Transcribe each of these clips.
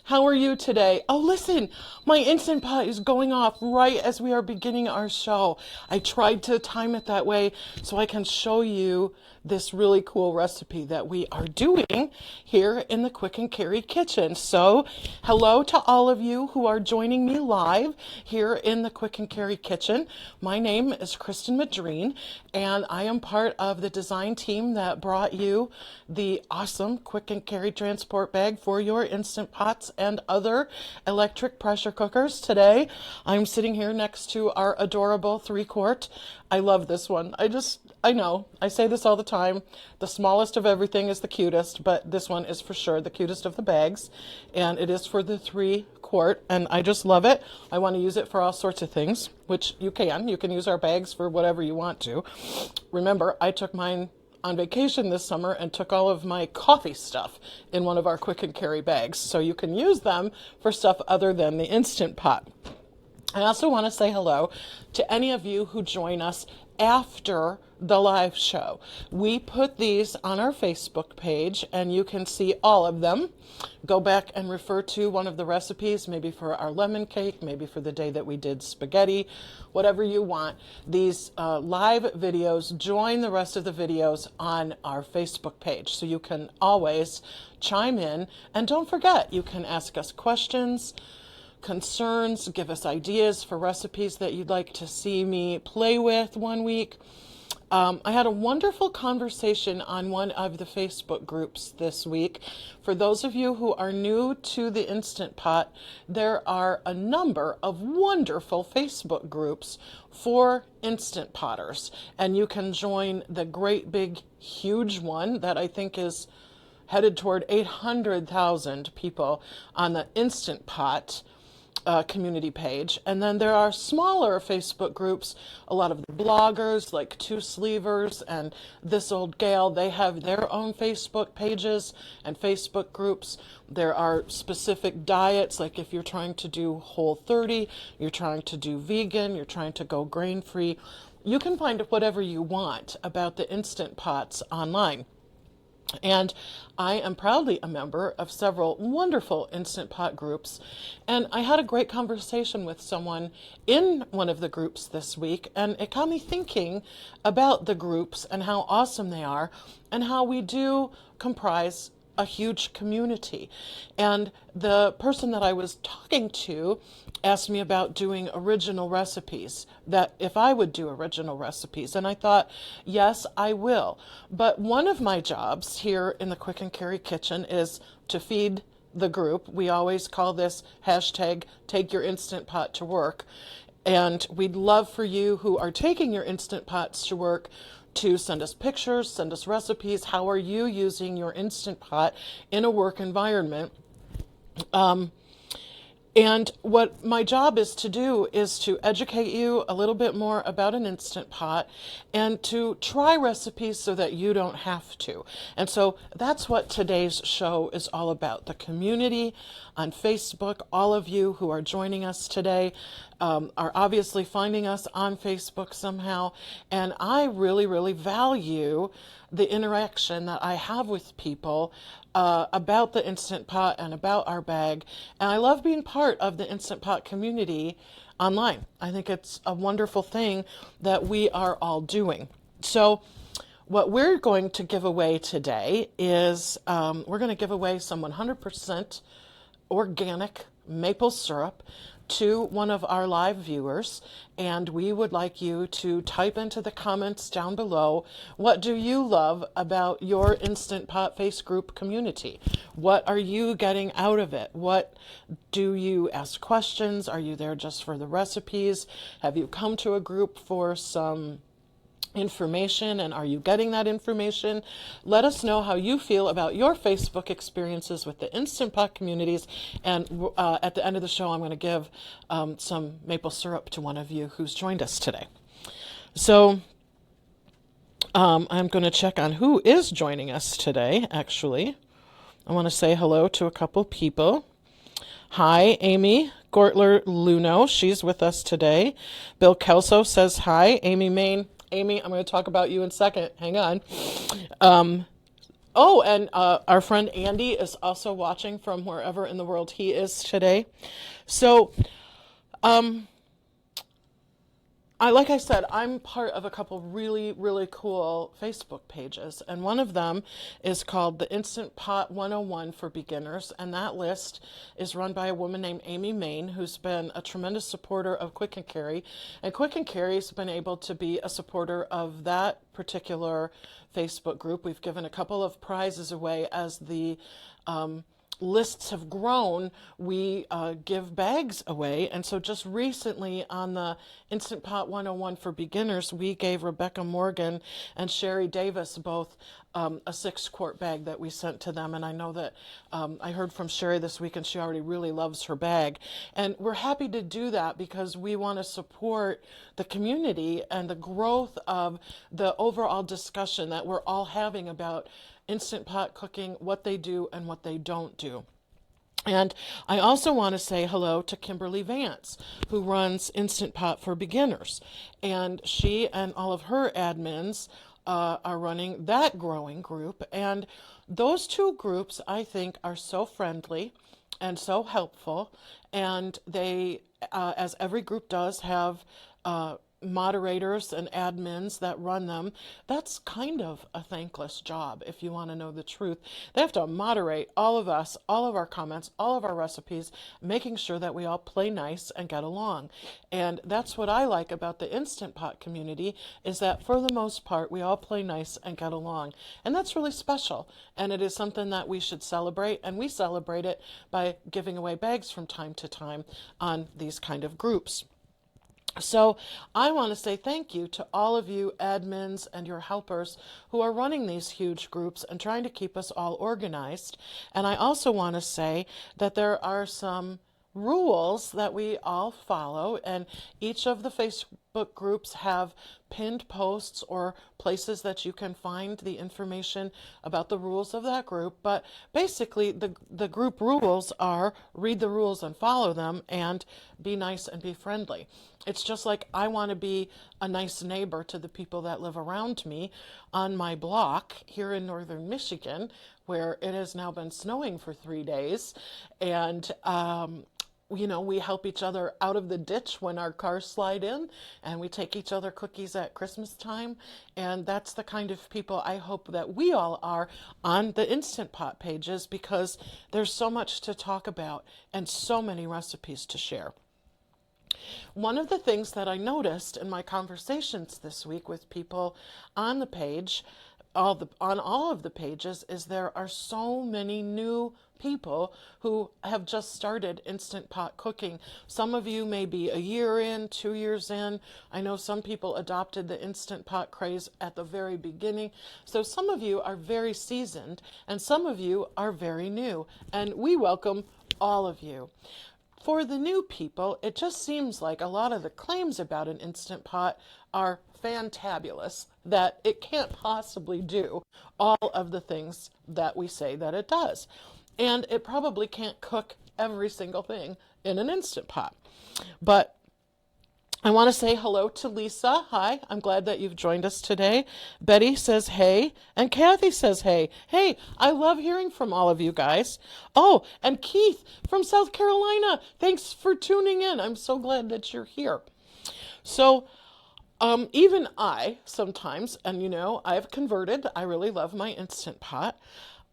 How are you today? Oh, listen, my Instant Pot is going off right as we are beginning our show. I tried to time it that way so I can show you this really cool recipe that we are doing here in the Quick and Carry kitchen. So, hello to all of you who are joining me live here in the Quick and Carry kitchen. My name is Kristen Madreen, and I am part of the design team that brought you the awesome Quick and Carry transport bag for your Instant Pots and other electric pressure cookers. Today, I'm sitting here next to our adorable 3-quart. I love this one. I know, I say this all the time. The smallest of everything is the cutest, but this one is for sure the cutest of the bags. And it is for the 3-quart, and I just love it. I want to use it for all sorts of things, which you can. You can use our bags for whatever you want to. Remember, I took mine on vacation this summer and took all of my coffee stuff in one of our Quick and Carry bags. So you can use them for stuff other than the Instant Pot. I also want to say hello to any of you who join us after the live show. We put these on our Facebook page and you can see all of them. Go back and refer to one of the recipes, maybe for our lemon cake, maybe for the day that we did spaghetti, whatever you want. These live videos join the rest of the videos on our Facebook page. So you can always chime in, and don't forget, you can ask us questions, concerns, give us ideas for recipes that you'd like to see me play with one week. I had a wonderful conversation on one of the Facebook groups this week. For those of you who are new to the Instant Pot, there are a number of wonderful Facebook groups for Instant Potters, and you can join the great big huge one that I think is headed toward 800,000 people on the Instant Pot community page. And then there are smaller Facebook groups. A lot of the bloggers like Two Sleevers and This Old Gal, they have their own Facebook pages and Facebook groups. There are specific diets, like if you're trying to do Whole30, you're trying to do vegan, you're trying to go grain-free. You can find whatever you want about the Instant Pots online. And I am proudly a member of several wonderful Instant Pot groups. And I had a great conversation with someone in one of the groups this week, and it got me thinking about the groups and how awesome they are and how we do comprise a huge community. And the person that I was talking to asked me about doing original recipes, that if I would do original recipes. And I thought, yes, I will. But one of my jobs here in the Quick and Carry kitchen is to feed the group. We always call this hashtag take your Instant Pot to work. And we'd love for you who are taking your Instant Pots to work to send us pictures, send us recipes. How are you using your Instant Pot in a work environment? And what my job is to do is to educate you a little bit more about an Instant Pot and to try recipes so that you don't have to. And so that's what today's show is all about. The community on Facebook, all of you who are joining us today are obviously finding us on Facebook somehow. And I really, really value the interaction that I have with people about the Instant Pot and about our bag. And I love being part of the Instant Pot community online. I think it's a wonderful thing that we are all doing. So what we're going to give away today is we're going to give away some 100% organic maple syrup to one of our live viewers, and we would like you to type into the comments down below, what do you love about your Instant Pot Face group community? What are you getting out of it? What do you ask questions? Are you there just for the recipes? Have you come to a group for some information, and are you getting that information? Let us know how you feel about your Facebook experiences with the Instant Pot communities, and at the end of the show I'm going to give some maple syrup to one of you who's joined us today. So I'm going to check on who is joining us today. Actually, I want to say hello to a couple people. Hi, Amy Gortler-Luno. She's with us today. Bill Kelso says hi. Amy Main. Amy, I'm going to talk about you in a second. Hang on. Oh, and our friend Andy is also watching from wherever in the world he is today. So, like I said, I'm part of a couple really, really cool Facebook pages, and one of them is called the Instant Pot 101 for Beginners, and that list is run by a woman named Amy Main, who's been a tremendous supporter of Quick and Carry, and Quick and Carry's been able to be a supporter of that particular Facebook group. We've given a couple of prizes away as the lists have grown. We give bags away, and so just recently on the Instant Pot 101 for Beginners, we gave Rebecca Morgan and Sherry Davis both a 6-quart bag that we sent to them. And I know that I heard from Sherry this week, and she already really loves her bag, and we're happy to do that because we want to support the community and the growth of the overall discussion that we're all having about Instant Pot cooking, what they do and what they don't do. And I also want to say hello to Kimberly Vance, who runs Instant Pot for Beginners. And she and all of her admins are running that growing group. And those two groups, I think, are so friendly and so helpful. And they, as every group does, have moderators and admins that run them. That's kind of a thankless job, if you want to know the truth. They have to moderate all of us, all of our comments, all of our recipes, making sure that we all play nice and get along. And that's what I like about the Instant Pot community, is that for the most part we all play nice and get along. And that's really special, and it is something that we should celebrate, and we celebrate it by giving away bags from time to time on these kind of groups. So I want to say thank you to all of you admins and your helpers who are running these huge groups and trying to keep us all organized. And I also want to say that there are some rules that we all follow, and each of the Facebook groups have pinned posts or places that you can find the information about the rules of that group. But basically the group rules are read the rules and follow them, and be nice and be friendly. It's just like I want to be a nice neighbor to the people that live around me on my block here in northern Michigan, where it has now been snowing for 3 days, and we help each other out of the ditch when our cars slide in, and we take each other cookies at Christmas time. And that's the kind of people I hope that we all are on the Instant Pot pages, because there's so much to talk about and so many recipes to share. One of the things that I noticed in my conversations this week with people on the page, on all of the pages, is there are so many new people who have just started Instant Pot cooking. Some of you may be a year in, 2 years in. I know some people adopted the Instant Pot craze at the very beginning. So some of you are very seasoned, and some of you are very new, and we welcome all of you. For the new people, it just seems like a lot of the claims about an Instant Pot are fantabulous, that it can't possibly do all of the things that we say that it does. And it probably can't cook every single thing in an Instant Pot. But I want to say hello to Lisa. Hi, I'm glad that you've joined us today. Betty says hey, and Kathy says hey. Hey, I love hearing from all of you guys. Oh, and Keith from South Carolina, thanks for tuning in. I'm so glad that you're here. So, even I sometimes, and I've converted. I really love my Instant Pot.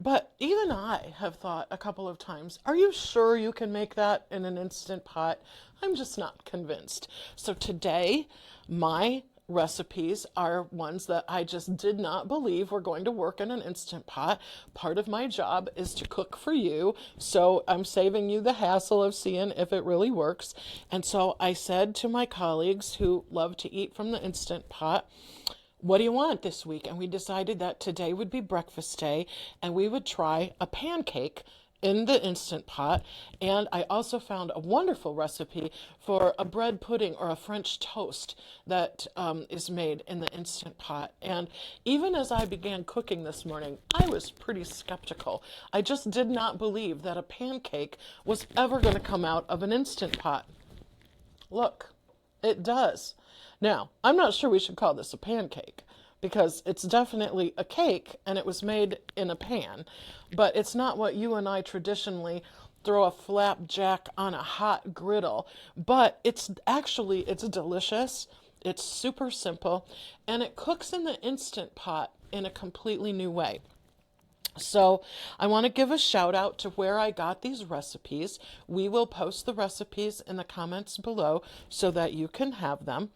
But even I have thought a couple of times, are you sure you can make that in an Instant Pot? I'm just not convinced. So today, my recipes are ones that I just did not believe were going to work in an Instant Pot. Part of my job is to cook for you, so I'm saving you the hassle of seeing if it really works. And so I said to my colleagues who love to eat from the Instant Pot, what do you want this week? And we decided that today would be breakfast day, and we would try a pancake in the Instant Pot. And I also found a wonderful recipe for a bread pudding or a French toast that is made in the Instant Pot. And even as I began cooking this morning, I was pretty skeptical. I just did not believe that a pancake was ever going to come out of an Instant Pot. Look, it does. Now, I'm not sure we should call this a pancake, because it's definitely a cake and it was made in a pan, but it's not what you and I traditionally throw a flapjack on a hot griddle. But it's delicious. It's super simple, and it cooks in the Instant Pot in a completely new way. So I want to give a shout out to where I got these recipes. We will post the recipes in the comments below so that you can have them.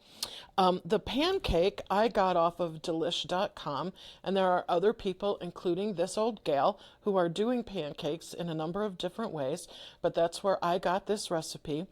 The pancake I got off of delish.com, and there are other people, including this old gal, who are doing pancakes in a number of different ways, but that's where I got this recipe.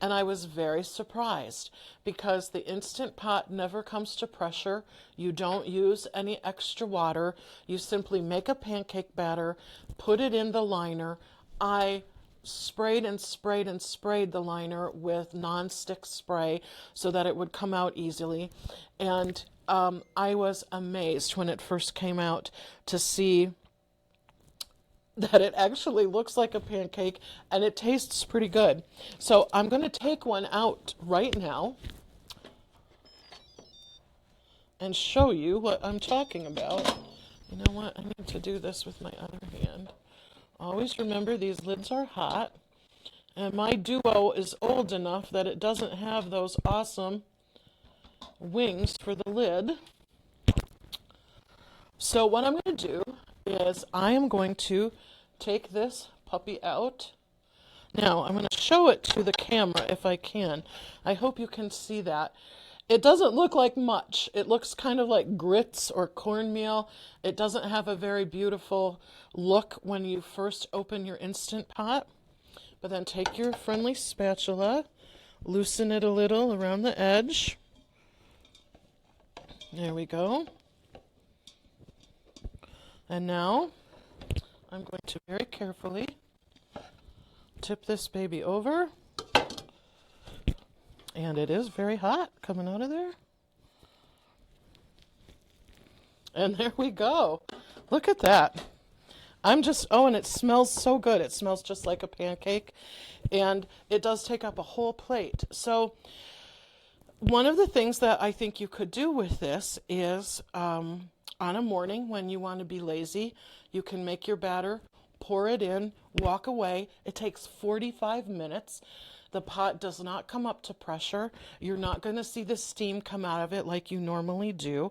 And I was very surprised because the Instant Pot never comes to pressure. You don't use any extra water. You simply make a pancake batter, put it in the liner. I sprayed and sprayed and sprayed the liner with non-stick spray so that it would come out easily. And I was amazed when it first came out to see that it actually looks like a pancake and it tastes pretty good. So I'm going to take one out right now and show you what I'm talking about. You know what? I need to do this with my other hand. Always remember these lids are hot, and my Duo is old enough that it doesn't have those awesome wings for the lid. So what I'm going to do is I am going to take this puppy out. Now I'm going to show it to the camera if I can. I hope you can see that. It doesn't look like much. It looks kind of like grits or cornmeal. It doesn't have a very beautiful look when you first open your Instant Pot. But then take your friendly spatula, loosen it a little around the edge. There we go. And now I'm going to very carefully tip this baby over. And it is very hot coming out of there. And there we go. Look at that. And it smells so good. It smells just like a pancake. And it does take up a whole plate. So one of the things that I think you could do with this is on a morning when you want to be lazy, you can make your batter, pour it in, walk away. It takes 45 minutes. The pot does not come up to pressure. You're not going to see the steam come out of it like you normally do,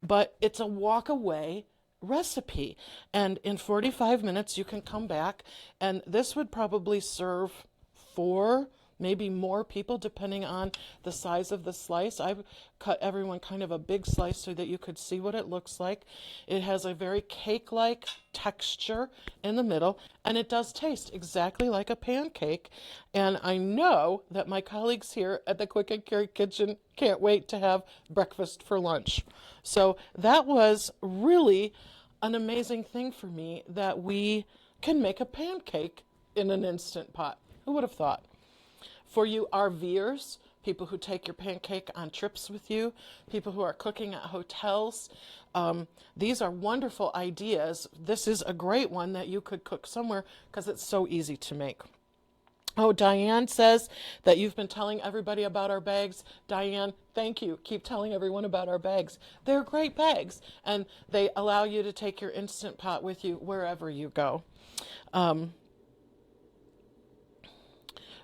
but it's a walk away recipe. And in 45 minutes, you can come back, and this would probably serve 4, maybe more people, depending on the size of the slice. I've cut everyone kind of a big slice so that you could see what it looks like. It has a very cake-like texture in the middle, and it does taste exactly like a pancake. And I know that my colleagues here at the Quick and Carry Kitchen can't wait to have breakfast for lunch. So that was really an amazing thing for me, that we can make a pancake in an Instant Pot. Who would have thought? For you RVers, people who take your pancake on trips with you, people who are cooking at hotels, these are wonderful ideas. This is a great one that you could cook somewhere because it's so easy to make. Oh, Diane says that you've been telling everybody about our bags. Diane, thank you. Keep telling everyone about our bags. They're great bags, and they allow you to take your Instant Pot with you wherever you go.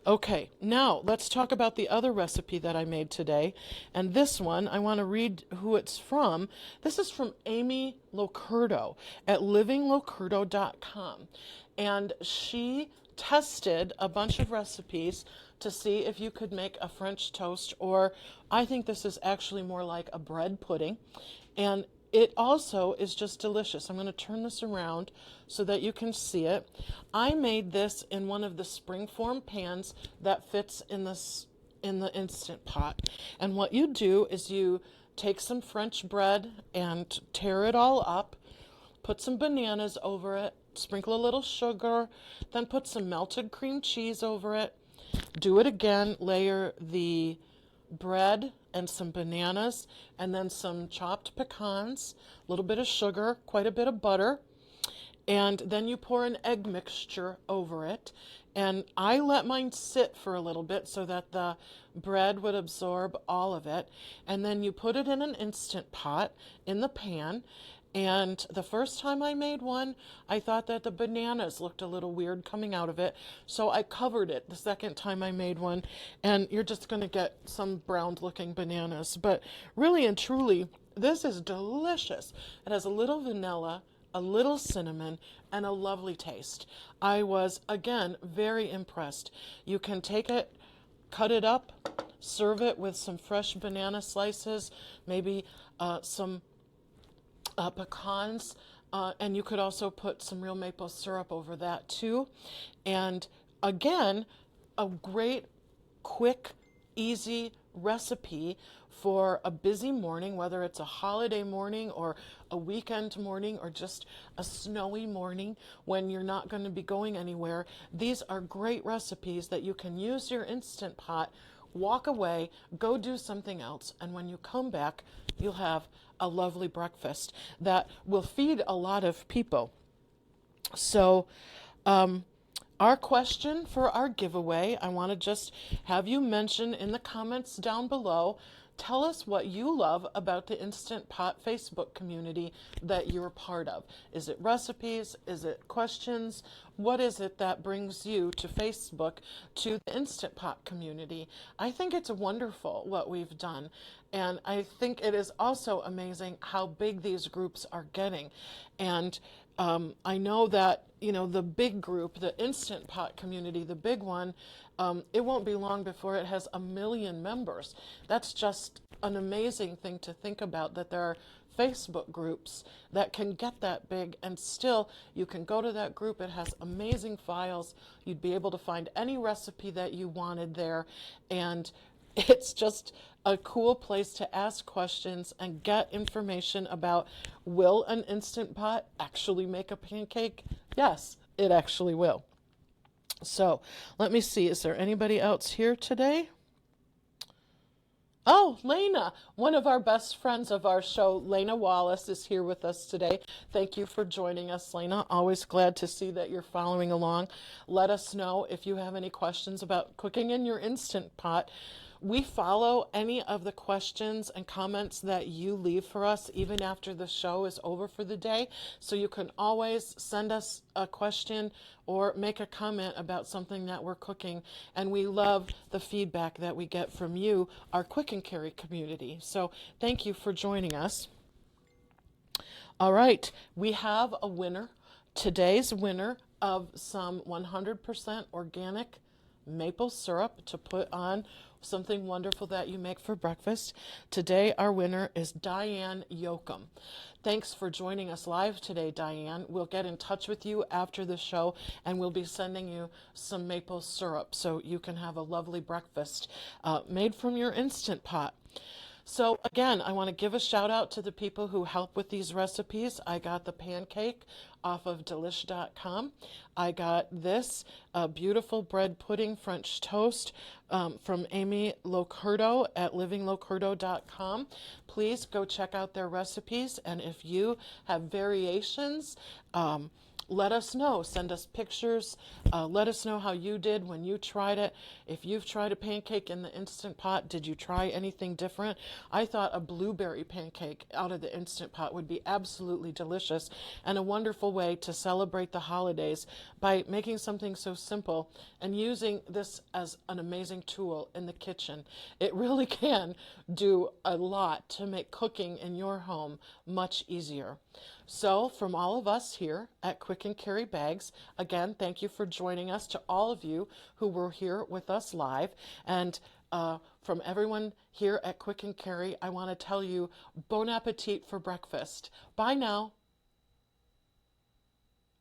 Okay, now let's talk about the other recipe that I made today. And this one, I want to read who it's from. This is from Amy Locurdo at livinglocurdo.com. And she tested a bunch of recipes to see if you could make a French toast, or I think this is actually more like a bread pudding. And it also is just delicious. I'm going to turn this around so that you can see it. I made this in one of the springform pans that fits in the Instant Pot. And what you do is you take some French bread and tear it all up, put some bananas over it, sprinkle a little sugar, then put some melted cream cheese over it. Do it again, layer the bread and some bananas, and then some chopped pecans, a little bit of sugar, quite a bit of butter, and then you pour an egg mixture over it, And I let mine sit for a little bit so that the bread would absorb all of it. And then you put it in an Instant Pot in the pan. And the first time I made one, I thought that the bananas looked a little weird coming out of it. So I covered it the second time I made one. And you're just going to get some browned looking bananas. But really and truly, this is delicious. It has a little vanilla, a little cinnamon, and a lovely taste. I was, again, very impressed. You can take it, cut it up, serve it with some fresh banana slices, maybe some pecans, and you could also put some real maple syrup over that too. And again, a great, quick, easy recipe for a busy morning, whether it's a holiday morning or a weekend morning or just a snowy morning when you're not going to be going anywhere. These are great recipes that you can use your Instant Pot, walk away, go do something else, and when you come back, you'll have a lovely breakfast that will feed a lot of people. So, our question for our giveaway, I want to just have you mention in the comments down below. Tell us what you love about the Instant Pot Facebook community that you're a part of. Is it recipes? Is it questions? What is it that brings you to Facebook, to the Instant Pot community? I think it's wonderful what we've done. And I think it is also amazing how big these groups are getting. And I know that, the big group, the Instant Pot community, the big one, it won't be long before it has 1 million members. That's just an amazing thing to think about, that there are Facebook groups that can get that big, and still you can go to that group. It has amazing files. You'd be able to find any recipe that you wanted there, and it's just a cool place to ask questions and get information about, will an Instant Pot actually make a pancake? Yes, it actually will. So let me see, is there anybody else here today? Oh, Lena, one of our best friends of our show, Lena Wallace, is here with us today. Thank you for joining us, Lena. Always glad to see that you're following along. Let us know if you have any questions about cooking in your Instant Pot. We follow any of the questions and comments that you leave for us even after the show is over for the day. So you can always send us a question or make a comment about something that we're cooking. And we love the feedback that we get from you, our Quick and Carry community. So thank you for joining us. All right, we have a winner. Today's winner of some 100% organic maple syrup to put on something wonderful that you make for breakfast. Today our winner is Diane Yoakum. Thanks for joining us live today, Diane. We'll get in touch with you after the show and we'll be sending you some maple syrup so you can have a lovely breakfast made from your Instant Pot. So again, I want to give a shout out to the people who help with these recipes. I got the pancake off of delish.com. I got this beautiful bread pudding French toast from Amy Locurdo at livinglocurdo.com. Please go check out their recipes, and if you have variations, let us know. Send us pictures. Let us know how you did when you tried it. If you've tried a pancake in the Instant Pot, did you try anything different? I thought a blueberry pancake out of the Instant Pot would be absolutely delicious and a wonderful way to celebrate the holidays by making something so simple and using this as an amazing tool in the kitchen. It really can do a lot to make cooking in your home much easier. So from all of us here at Quick and Carry Bags, again, thank you for joining us. To all of you who were here with us live, and from everyone here at Quick and Carry, I want to tell you, bon appetit for breakfast. Bye now.